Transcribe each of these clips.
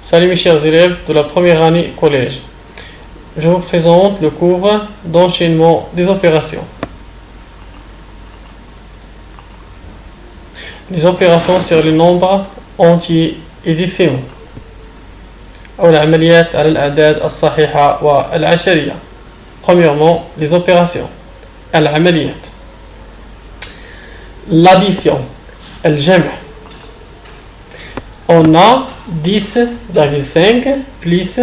Salut mes chers élèves de la première année collège. Je vous présente le cours d'enchaînement des opérations. Les opérations sur les nombres entiers et décimaux. أو العمليات على الأعداد الصحيحة والعشرية. Premièrement, les opérations. العمليات. L'addition. الجمع. On a 10,5 plus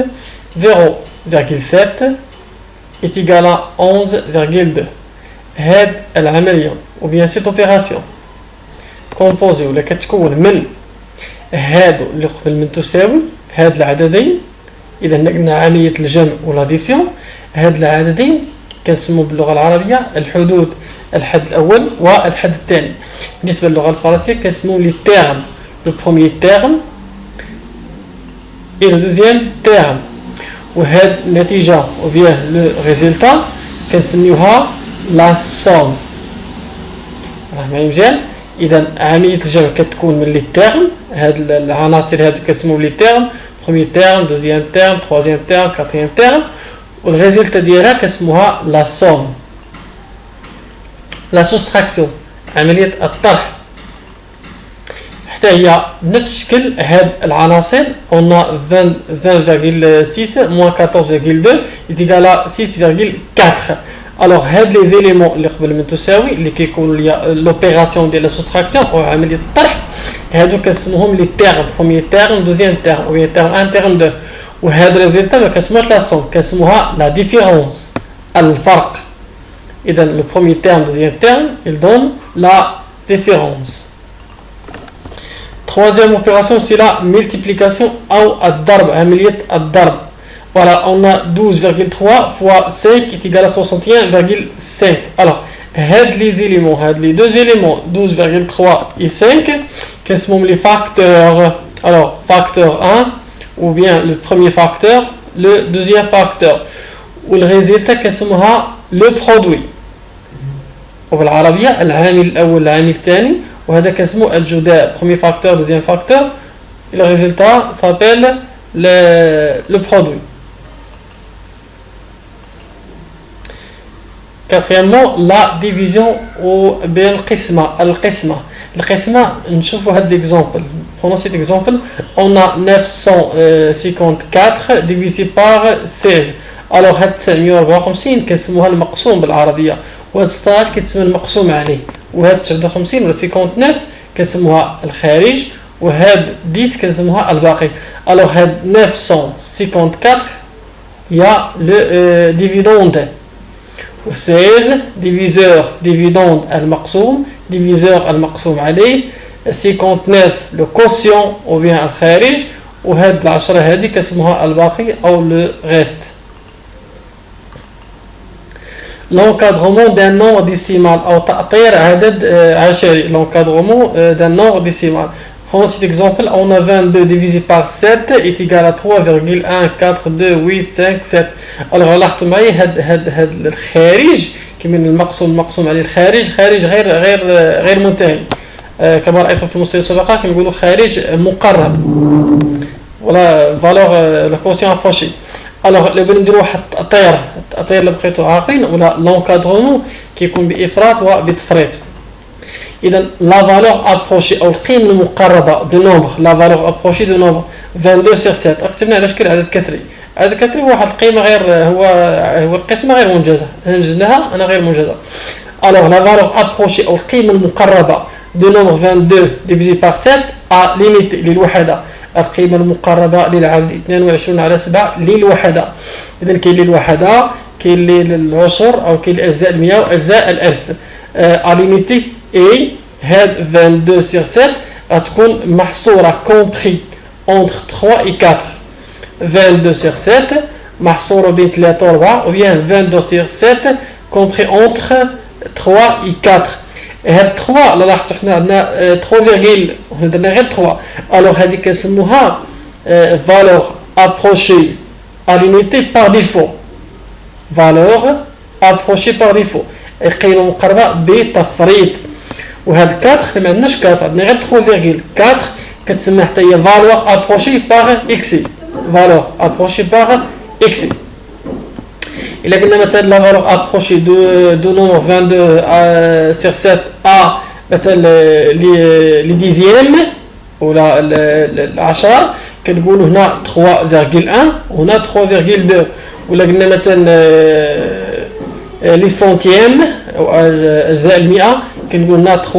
0,7 est égal à 11,2. هاد العملية ou bien cette opération composée ولا كتكون من هادو اللي قبل من تساوي هاد العددين. إذا قلنا عملية الجمع والاديسيون. هاد العددين كنسموه باللغة العربية الحدود، الحد الأول والحد الثاني. بالنسبة للغة الفرنسية كنسموه لي termes. Le premier terme et le deuxième terme. وهاد النتيجة ou bien le résultat كنسميوها la somme. راه معايا مزيان؟ إذا عملية الجمع كتكون من لي termes. هاد العناصر هادو كنسموهم لي termes. premier terme, deuxième terme, troisième terme, quatrième terme. والريزلت ديالها كنسموها la somme. la soustraction عملية الطرح حتى هي بنفس الشكل. هاد العناصر on a 20,6 moins 14,2 est égal à 6,4. alors هاد les éléments اللي قبل من تساوي اللي كيكونوا ليا لوبيراسيون ديال لا سوستراكسيون او عملية الطرح هادو كنسموهم لي termes. premier terme, deuxième terme ou bien terme 1 terme 2. وهاد الريزلت ما كنسموهاش لا سوم، كنسموها لا ديفيرونس، الفرق. إذا le premier terme, deuxième terme, il donne la différence. Troisième opération, c'est la multiplication ou الضرب، عملية الضرب. Voilà, on a 12,3 fois 5 est égal à 61,5. Alors, هاد les éléments, هاد les deux éléments 12,3 et 5 كنسموهم les facteurs. Alors, facteur 1 ou bien le premier facteur, le deuxième facteur. والريزلت كنسموها le produit. وبالعربية العامل الأول العامل الثاني، وهذا كنسموه الجداء premier facteur deuxième facteur. et le résultat s'appelle le produit. Quatrièmement, la division ou bien القسمة. القسمة نشوفوا هذا l'exemple. Prenons cet exemple. On a 954 divisé par 16. alors هاد 954 كنسموها المقسوم بالعربية، وهاد 16 كتسمى المقسوم عليه، وهاد 59 ولا 59 كنسموها الخارج، وهاد 10 كنسموها الباقي. alors هاد 954 il y a le dividende. 16 diviseur dividende المقسوم diviseur المقسوم عليه. 59 le quotient ou bien الخارج، وهاد العشرة هذه كسموها الباقي أو le reste. l'encadrement d'un nombre décimal أو تأطير عدد عشري. l'encadrement d'un nombre décimal. Prenons cet exemple. on a 22 divisé par 7 est égal à 3,142857. alors لاحظتوا معي هاد الخارج كمن المقسوم عليه الخارج خارج غير منتهي. كما رأيتم في المصطلح السابقة كنقولوا خارج مقرب ولا فالور لو كوسيون ابروشي. alors لو بغينا نديرو واحد التأطير اللي بقيتو عاقلين ولا لونكادرومون كيكون بإفراط وبتفريط. إذا لا فالور ابروشي أو القيمة المقربة دو نومبر، لا فالور ابروشي دو نومبر 22 sur 7 كتبنا على شكل عدد كسري. عدد كسري هو واحد القيمة غير هو القسمة غير منجزة، نجزناها أنا غير منجزة. alors la valeur approchée أو القيمة المقربة دو نومبر 22 divisé par 7 à limite للوحدة. القيمة المقربة للعدد 22 على 7 للوحدة. إذا كاين للوحدة، كاين للعشر أو كاين الأجزاء المئة وأجزاء الألف. à limiter et هاد 22 sur 7 غتكون محصورة compris entre 3 et 4. 22 sur 7 محصورة بين 3 و 4 ou bien 22 sur 7 compris entre 3 et 4. هاد 3 لاحظتوا حنا عندنا 3 درنا غير 3. alors هذه كنسموها valeur approchée à limiter par défaut. valeur approchée par défaut القيمة مقربة بتفريط. وهاد 4 ما عندناش 4 عندنا غير 3,4 كتسمى حتى هي valeur approchée par excès. valeur approchée par excès. إلا قلنا مثلا la valeur approchée de nombre 22 sur 7 à مثلا les dixièmes ولا العشرة كنقولوا هنا 3,1 وهنا 3,2 ولا قلنا مثلا لي سنتيام أو أجزاء المئة كنقول هنا 3,14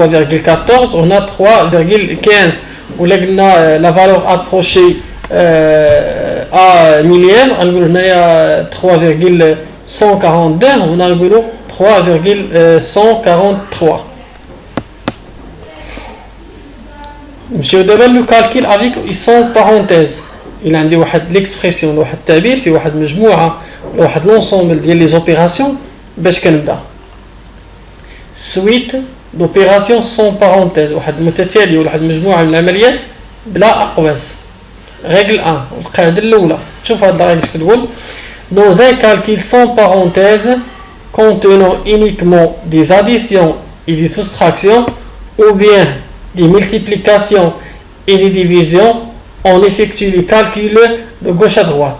وهنا 3,15 ولا قلنا لا فالور ابروشي ا مليون غنقول هنايا 3,142 وهنا نقولوا 3,143. نمشيو دابا لو كالكيل افيك سون بارونتيز. إلا عندي واحد ليكسبرسيون واحد التعبير في واحد مجموعة ولا واحد لونسومبل ديال لي زوبيراسيون باش كنبدا سويت دوبيراسيون سون بارونتيز واحد متتالي ولا واحد مجموعة من العمليات بلا أقواس. ريغل 1 القاعدة الأولى شوف هاد الريغل كتقول dans un calcul sans parenthèse contenant uniquement des additions et des soustractions ou bien des multiplications et des divisions on effectue les calculs de gauche à droite.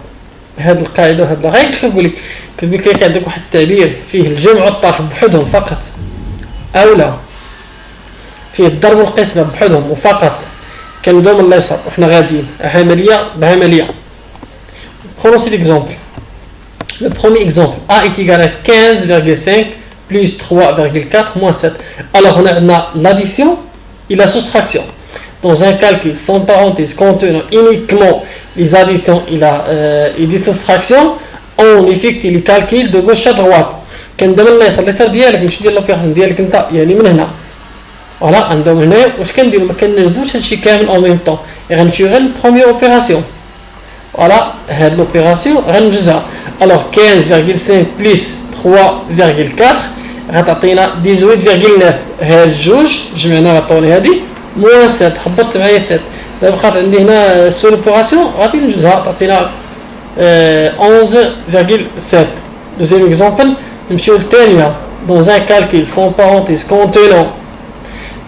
هاد القاعدة وهاد الريغل كتقول لك عندك واحد التعبير فيه الجمع والطرح بحدهم فقط أو فيه الضرب والقسمة بحدهم وفقط كنبداو من اليسار وحنا غاديين عملية بعملية. Prenons cet exemple. Le premier exemple, A est égal à 15,5 plus 3,4 moins 7. Alors on a l'addition et la soustraction. Dans un calcul sans parenthèse contenant uniquement les additions et des soustractions, on effectue les calculs de gauche à droite. كندير من اليسار ديالك ماشي ديال لوبيراسيون ديالك انت يعني من هنا فوالا نداو هنا واش كنديرو ما كنجبدوش هادشي كامل اون ميم طون غنمشيو غير للبروميير اوبيراسيون فوالا هاد لوبيراسيون غنجوزها الوغ 15,5 بلس 3,4 غتعطينا 18,9 هاد جوج جمعنا غطوني هادي موان 7 هبطت معايا 7 دابا بقات عندي هنا سو لوبيراسيون غادي نجوزها تعطينا 11,7. Deuxième exemple, نمشيو للثانية dans un calcul sans parenthèse contenant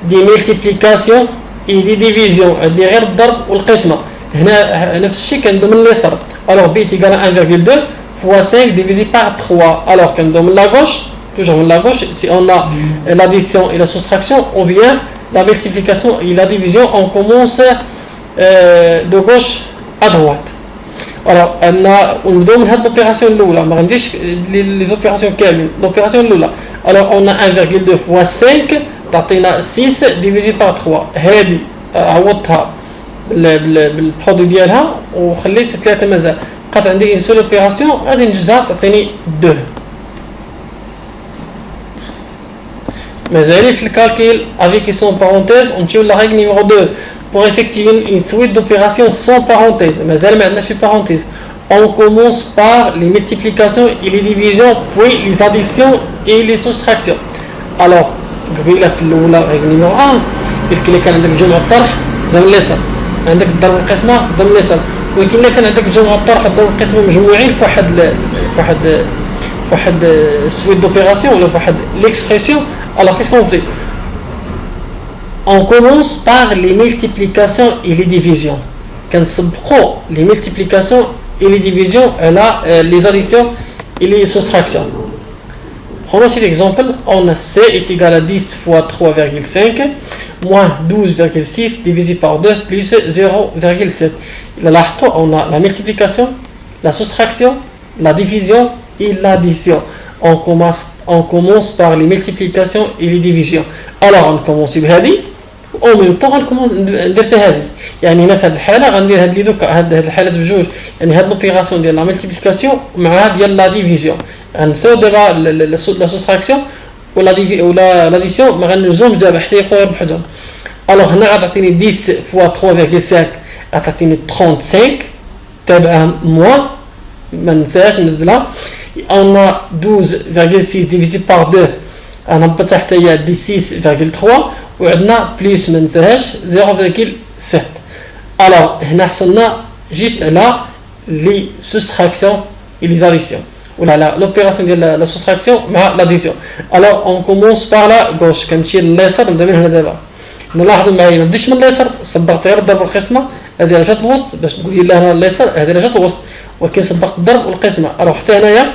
des multiplications et des divisions عندي غير الضرب والقسمة هنا نفس الشيء كندو من اليسار alors b est égal à 1,2 fois 5 divisé par 3 alors كندو من la gauche toujours من la gauche si on a l'addition et la soustraction ou bien la multiplication et la division on commence de gauche à droite. Alors, on a l'opération l'oula, ما غنديش les opérations كاملين. L'opération l'oula. Alors, on a 1,2 fois 5 تعطينا 6 divisé par 3. هذه عوضتها بالبرودوي ديالها وخليت 3 مازال. بقات عندي une seule opération غادي نجوزها تعطيني 2. مازال في الكالكيل avec son parenthèse ونمشيو la règle numéro 2. Pour effectuer une suite d'opérations sans parenthèse, mais elle m'a fait parenthèse. On commence par les multiplications et les divisions, puis les additions et les soustractions. Alors, la règle numéro 1, il كان عندك جمع الطرح ضمن اليسار، عندك الضرب والقسمة ضمن اليسار، ولكن كان عندك جمع الطرح والضرب والقسمة مجموعين في واحد suite d'opérations ولا في واحد l'expression. Alors qu'est-ce qu'on fait? On commence par les multiplications et les divisions. Quand les multiplications et les divisions, les additions et les soustractions. Prenons cet exemple. On a C est égal à 10 fois 3,5 moins 12,6 divisé par 2 plus 0,7. Là, on a la multiplication, la soustraction, la division et l'addition. On commence par les multiplications et les divisions. Alors, on commence par او ميم طون غنكون درت هذه يعني هنا في هذه الحاله غندير هاد لي دوك هاد الحالات بجوج يعني هاد لوبيراسيون ديال لا ملتيبليكاسيون مع ديال لا ديفيزيون غنساو دابا لا سوستراكسيون ولا لاديسيون ما غنجوزهمش دابا حتى يبقاو غير بحدهم. الوغ هنا غتعطيني 10 فوا 3,5 غتعطيني 35 تابعها موان ما ننساش ننزلها on a 12,6 divisé par 2 غنهبط حتى هي 16,3 وعندنا بليس ما ننساهاش 0,7. alors هنا حصلنا جيست على لي سوستراكسيون اي لي اديسيون ولا لا لوبيراسيون ديال لا سوستراكسيون مع لاديسيون. alors on commence par la gauche كنمشي لليسار نبدا من هنا دابا نلاحظوا معايا ما بديش من اليسار، صبغت غير الضرب والقسمه، هذه رجعت الوسط باش تقول لي لا هنا اليسار، هذه رجعت الوسط، ولكن صبغت الضرب والقسمه. الوغ حتى هنايا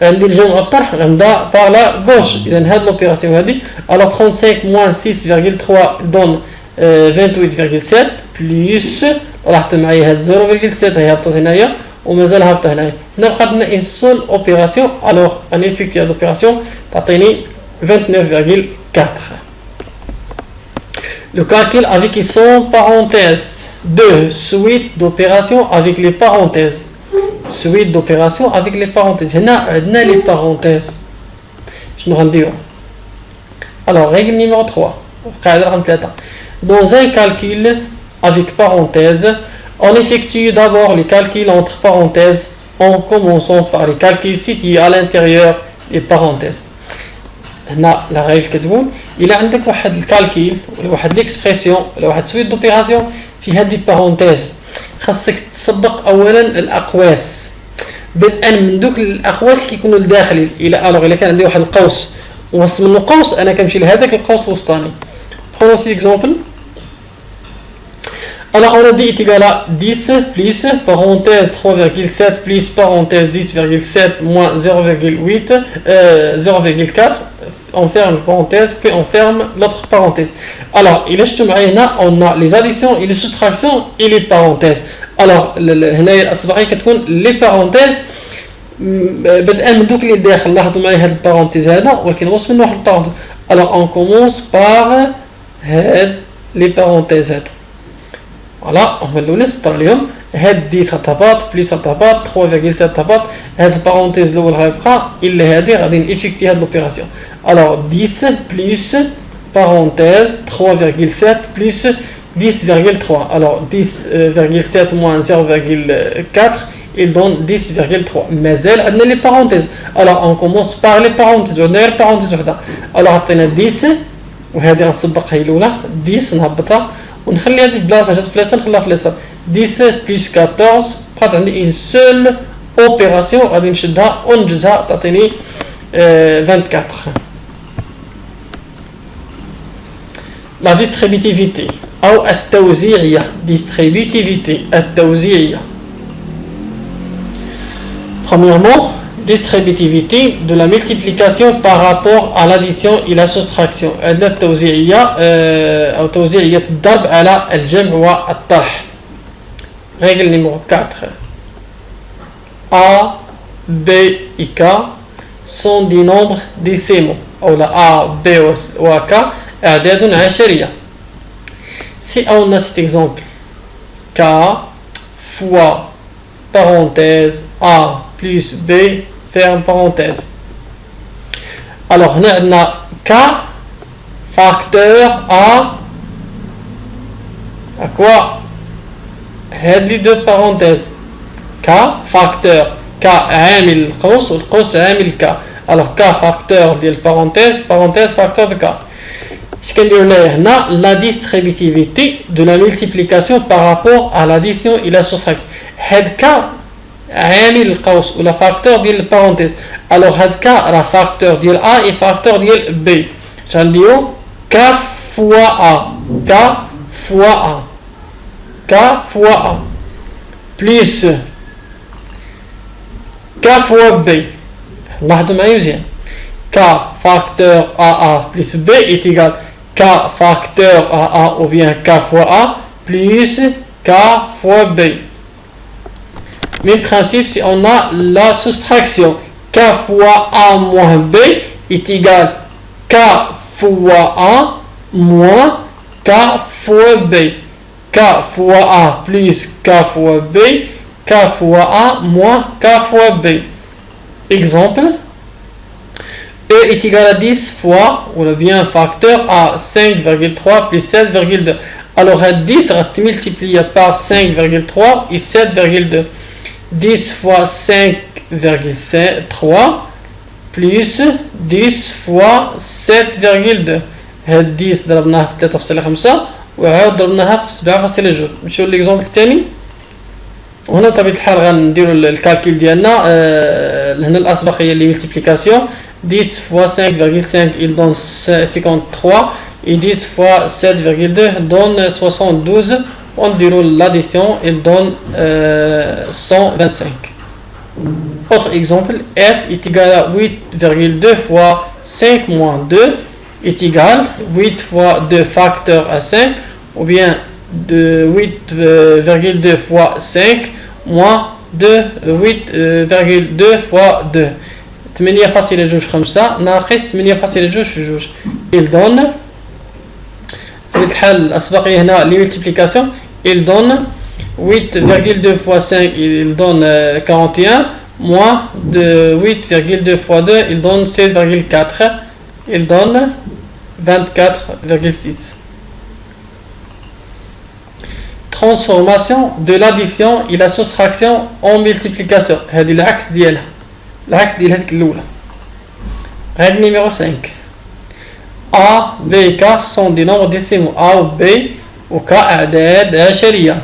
عندي الجمع والطرح غنبدا باغ لا غوش، اذا هاد لوبيراسيون هادي الوغ 35 موان 6.3 دون 28.7 بليس، لاحظت معايا هاد 0.7 هي هبطت هنايا ومازال هابطه هنايا. هنا بقات لنا اون سول اوبيراسيون، الوغ ان افيكتي هاد لوبيراسيون تعطيني 29.4. Le calcul avec et sans parenthèses. 2. Suite d'opérations avec les parenthèses. Suite d'opérations avec les parenthèses. هنا عندنا les parenthèses. شنو غنديرو؟ Alors, règle numéro 3. قاعدة رقم 3. Dans un calcul avec parenthèses, on effectue d'abord les calculs entre parenthèses en commençant par les calculs situés à l'intérieur des parenthèses. هنا لا ريغل كتقول إلا عندك واحد الكالكيل ولا واحد ليكسبرسيون ولا واحد سويت دوبيراسيون في هذه بارونتيز، خاصك تسبق أولا الأقواس بدءا من دوك الأقواس اللي كيكونوا لداخل. إلا كان عندي واحد القوس ووسط منه قوس، أنا كنمشي لهذاك القوس الوسطاني. Prenons cet exemple. Alors on a dit est égal à 10 plus parenthèse 3,7 plus parenthèse 10,7 moins 0,8 0,4, on ferme parenthèse puis on ferme l'autre parenthèse. Alors il est on a les additions et les soustractions et les parenthèses. Alors هنا الأصبعية كتكون les parenthèses بدءا من دوك اللي داخل. لاحظوا معايا هاد البارونتيز هذا ولكن وصل من واحد البارونتيز. Alors on commence par هاد les parenthèses هاد. Voilà, on va le laisser par l'homme. هاد 10 هتهبط بليس هتهبط 3,7 هتهبط. هاد البارونتيز الأول غيبقى إلا هادي غادي نإفيكتي هاد لوبيراسيون. Alors 10 plus parenthèse 3,7 plus 10,3. Alors 10,7 moins 0,4 il donne 10,3. مازال عندنا لي parenthèses. Alors on commence par les parenthèses. عندنا غير parenthèse وحدة. Alors عطينا 10 وهادي غنسبقها هي الأولى 10 نهبطها ونخلي هذه البلاصه جات في اليسار نخليها في اليسار. 10 بلس 14 بقات عندي اون سول اوبيراسيون غادي نشدها ونجزها تعطيني 24. لا ديستريبيتيفيتي او التوزيعيه. ديستريبيتيفيتي التوزيعيه. Premièrement, distributivité de la multiplication par rapport à l'addition et la soustraction. عندنا التوزيعية أو توزيعية الضرب على الجمع والطرح. Règle numéro 4. A, B et K sont des nombres décimaux. أو لا A, B و K أعداد عشرية. Si on a cet exemple K fois parenthèse A plus B ferme parenthèse. Alors on a K facteur à quoi? هذه deux parenthèses. K facteur K عامل القوس والقوس عامل K. Alors K facteur ديال parenthèse facteur de K. Ce qu'on dit là, la distributivité de la multiplication par rapport à l'addition et la soustraction. هاد K عامل القوس ولا فاكتور ديال البارونتيز. الوغ هاد كا راه فاكتور ديال ا اي فاكتور ديال بي. غنديرو كا فوا ا كا فوا ا كا فوا ا بليس كا فوا بي. لاحظوا معايا مزيان. كا فاكتور ا ا بليس بي est égal كا فاكتور ا ا ou bien كا فوا ا plus كا فوا بي. Même principe si on a la soustraction. K fois A moins B est égal K fois A moins K fois B. K fois A plus K fois B. K fois A moins K fois B. Exemple. E est égal à 10 fois, ou bien facteur à 5,3 plus 7,2. Alors à 10 va être multiplié par 5,3 et 7,2. 10 fois 5,3 plus 10 fois 7,2. هاد 10 ضربناها في 3.5 وعاود ضربناها في 7.2. نمشيو ليكزومبل الثاني. وهنا بطبيعة الحال غنديرو الكالكول ديالنا. هنا الأسبقية اللي ملتيبليكاسيون 10 fois 5,5 il donne 53 et 10 fois 7,2 donne 72. On déroule l'addition, il donne 125. Autre exemple, f est égal à 8,2 fois 5 moins 2 est égal 8 fois 2 facteur à 5, ou bien de 8,2 fois 5 moins 8,2 fois 2. 8 فاصلة جوج 5 ناقص 8 فاصلة جوج في جوج. Il donne في الحالة الأسبقية هنا لمultiplication il donne 8,2 fois 5 il donne 41 moins de 8,2 fois 2 il donne 16,4 il donne 24,6. Transformation de l'addition et la soustraction en multiplication. هذه العكس ديالها العكس ديال هذيك الأولى. Règle numéro 5. A, B et K sont des nombres décimaux. A ou B ou K أعداد عشرية.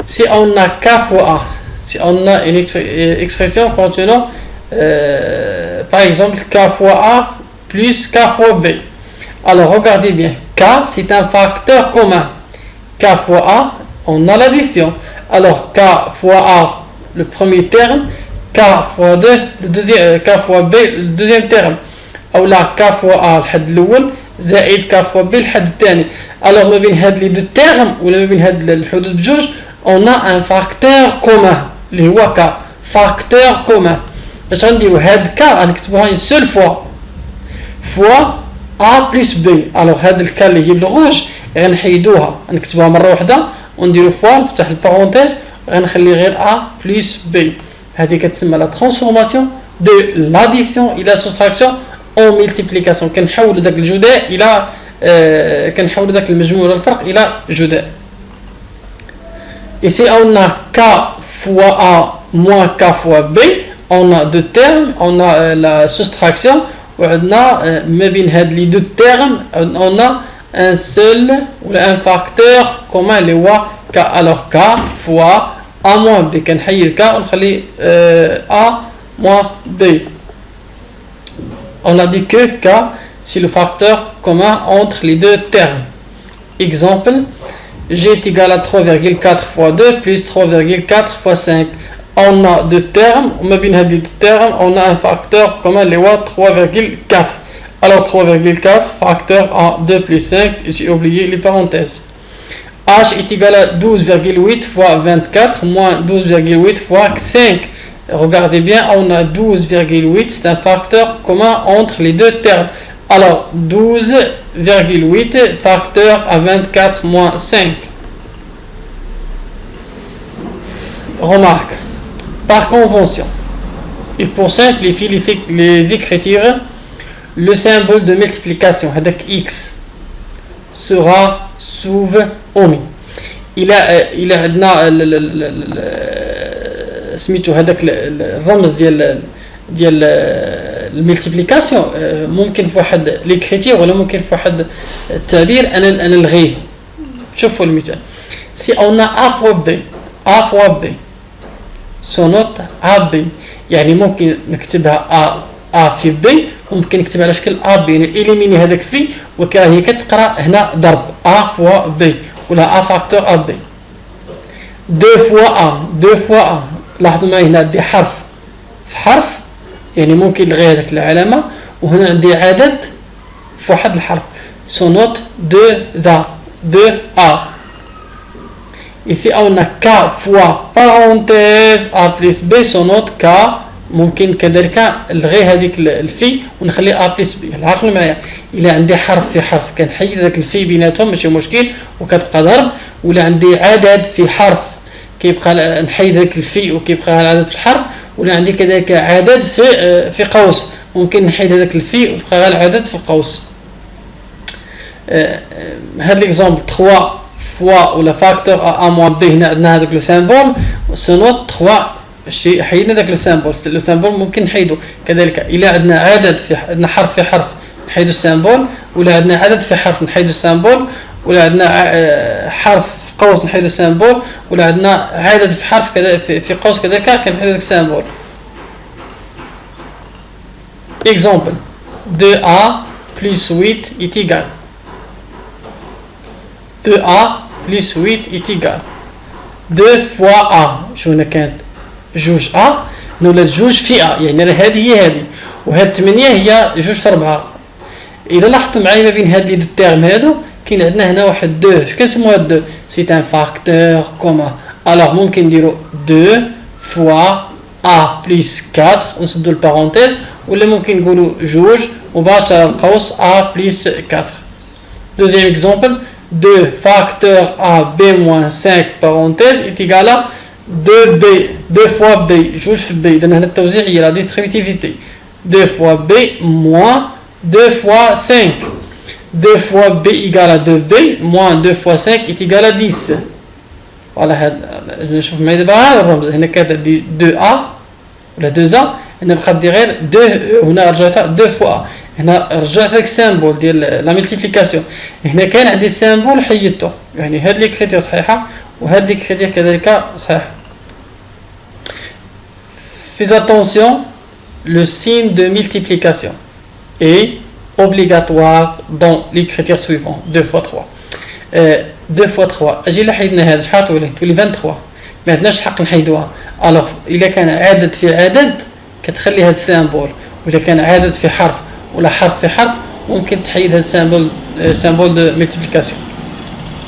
Si on a K fois A, si on a une expression contenant par exemple K fois A plus K fois B. Alors regardez bien, K c'est un facteur commun. K fois A, on a l'addition. Alors K fois A, le premier terme, K fois 2, le deuxième, K fois B, le deuxième terme. أو لا K fois A الحد الأول زائد K fois B الحد الثاني. Alors ما بين هاد لي دو تيرم ولا ما بين هاد الحدود بجوج on a un facteur commun اللي هو K. Facteur commun. باش غنديرو هاد K غنكتبوها une seule fois fois A plus B. Alors هاد الكا اللي هي بالغوج غنحيدوها نكتبوها مرة واحدة ونديرو فوا نفتح البارونتيز غنخلي غير A plus B. هذه كتسمى la transformation de l'addition et la soustraction en multiplication. كنحولوا داك الجداء الى كنحولوا داك المجموع ولا الفرق الى جداء. Ici on a K fois A moins K fois B, on a deux termes, on a la soustraction وعندنا ما بين هاد لي دو termes on a un seul ou un facteur commun اللي هو K. Alors K fois A moins B كنحيد K ونخلي A moins B. On a dit que K c'est le facteur commun entre les deux termes. Exemple, G est égal à 3,4 fois 2 plus 3,4 fois 5. On a deux termes, on a bien deux termes, on a un facteur commun, les 3,4. Alors 3,4 facteur à 2 plus 5, j'ai oublié les parenthèses. H est égal à 12,8 fois 24 moins 12,8 fois 5. Regardez bien, on a 12,8, c'est un facteur commun entre les deux termes. Alors 12,8 facteur à 24 moins 5. Remarque, par convention, et pour simplifier les écritures, le symbole de multiplication avec x sera omis. Il a سميتو هذاك الرمز ديال الملتيبليكاسيون ممكن في واحد ليكريتير ولا ممكن في واحد التعبير انا نلغيه. شوفوا المثال. سي اون ا فوا بي ا فوا بي سونوت ا بي يعني ممكن نكتبها ا في بي وممكن نكتبها على شكل ا بي اليميني هذاك في وهي كتقرا هنا ضرب ا فوا بي ولا ا فاكتور ا بي. دو فوا ا لاحظوا معي هنا عندي حرف في حرف يعني ممكن نلغي هذيك العلامه وهنا عندي عدد في واحد الحرف سونوت دو ا. ici on a k fois parenthèse a plus b سونوت k ممكن كذلك نلغي هذيك الفي ونخلي a plus b. عقلوا معايا الا عندي حرف في حرف كنحيد هذاك الفي بيناتهم ماشي مشكل وكتبقى ضرب ولا عندي عدد في حرف كيبقى نحيد هذاك الفي وكيبقى العدد في الحرف ولا عندي كذلك عدد في قوس ممكن نحيد هذاك الفي ويبقى غير العدد في القوس. هذا ليكزامبل 3 فوا ولا فاكتور ا موان بي هنا عندنا هذاك لو سامبول سونوت 3 شي حيدنا داك لو سامبول ممكن نحيدو كذلك الا عندنا عدد في عندنا حرف في حرف نحيدو السامبول ولا عندنا عدد في حرف نحيدو السامبول ولا عندنا حرف في قوس نحيدو السامبول ولا عندنا عدد في حرف كذا في قوس كذلك كنحيدو داك السامبول. Exemple 2a plus 8 est égal 2a plus 8 est égal 2 fois a. شو كانت جوج a نولد جوج في a، يعني هذه هي هذه، وهاد 8 هي جوج في 4. إذا لاحظتوا معايا ما بين هاد لي دو تيرم هادو كاين عندنا هنا واحد 2. اش كنسموا هاد 2؟ سي ان فاكتور كومان. الوغ ممكن نديرو 2 فوا a بلس 4 نسدو البارونتيز، ولا ممكن نقولوا جوج مباشرة القوس a بلس 4. Deuxième exemple, 2 facteur a b moins 5 parenthèse est égal à 2b 2 fois b جوج في b. إذا هنا التوزيع هي la distributivité 2 fois b moins 2 fois 5. 2 fois b égale à 2b moins 2 fois 5 est égal à 10. Voilà هاد نشوف معايا دابا هذا الرمز هنا كتعطي 2a ولا 2a، هنا بقات دي غير 2 هنا رجعتها 2 fois a. هنا رجعت لك السامبول ديال لا ملتيبليكاسيون، هنا كان عندي السامبول حيدته، يعني هاد لي كريتير صحيحه وهاد لي كريتير كذلك صحيح. Fais attention, le signe de multiplication est obligatoire dans l'écriture suivante 2 fois 3. 2 fois 3 اجي لا حيدنا هذا شحال تولي 23، ما عندناش الحق نحيدوها. الوغ الا كان عدد في عدد كتخلي هاد السامبول، وإلا كان عدد في حرف ولا حرف في حرف ممكن تحيد هاد السامبول دو ملتيبليكاسيون.